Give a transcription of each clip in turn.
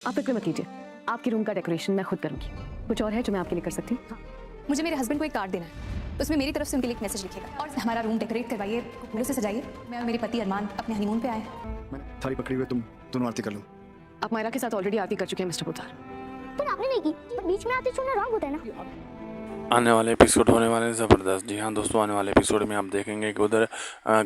आप फिक्र मत कीजिए, आपके रूम का डेकोरेशन मैं खुद करूंगी। कुछ और है जो मैं आपके लिए कर सकती हूँ? मुझे मेरे हस्बैंड को एक कार्ड देना है, उसमें मेरी तरफ से उनके लिए एक मैसेज लिखेगा और हमारा रूम डेकोरेट करवाइए, फूलों से सजाइए। मैं और मेरे पति अरमान अपने हनीमून पे आए हैं। मैंने थाली पकड़ी हुई है, तुम दोनों आरती कर लो। आप मायरा के साथ ऑलरेडी आरती कर चुके हैं मिस्टर पोद्दार। पर आपने नहीं की, पर बीच में आरती छोड़ना रॉन्ग होता है ना। आने वाले एपिसोड होने वाले हैं ज़बरदस्त। जी हाँ दोस्तों, आने वाले एपिसोड में आप देखेंगे कि उधर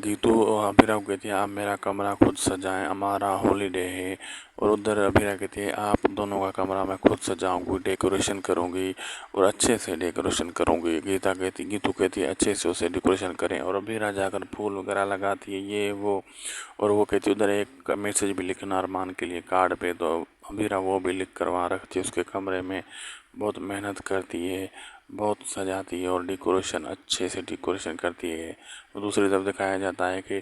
गीतू अभिरा कहती है आप मेरा कमरा खुद सजाएं, हमारा हॉलीडे है। और उधर अभिरा कहती है आप दोनों का कमरा मैं खुद सजाऊंगी, डेकोरेशन करूंगी और अच्छे से डेकोरेशन करूंगी। गीतू कहती है अच्छे से उसे डेकोरेशन करें। और अभिरा जाकर फूल वगैरह लगाती है ये वो। और वो कहती है उधर एक मैसेज भी लिखना अरमान के लिए कार्ड पे, तो अभिरा वो भी लिख करवा रखती है उसके कमरे में। बहुत मेहनत करती है, बहुत सजाती है और डेकोरेशन अच्छे से डेकोरेशन करती है। तो दूसरी तरफ दिखाया जाता है कि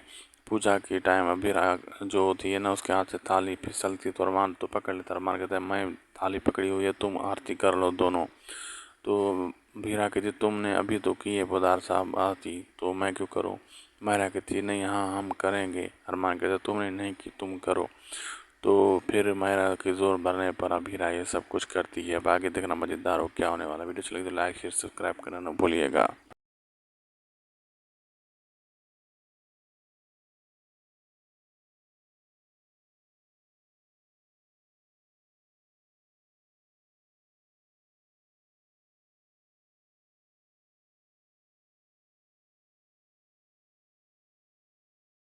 पूजा के टाइम अभिरा जो होती है ना उसके हाथ से थाली फिसलती तो अरमान तो पकड़ लेता। अरमान कहता है मैं थाली पकड़ी हुई है, तुम आरती कर लो दोनों। तो अभिरा कहती तुमने अभी तो की है पोद्दार साहब आरती, तो मैं क्यों करूं। मायरा कहती है नहीं हाँ हम करेंगे। अरमान कहता तुमने नहीं की, तुम करो। तो फिर मायरा के जोर भरने पर अभिरा ये सब कुछ करती है। अब आगे देखना मज़ेदार हो क्या होने वाला। वीडियो चले तो लाइक शेयर सब्सक्राइब करना ना भूलिएगा।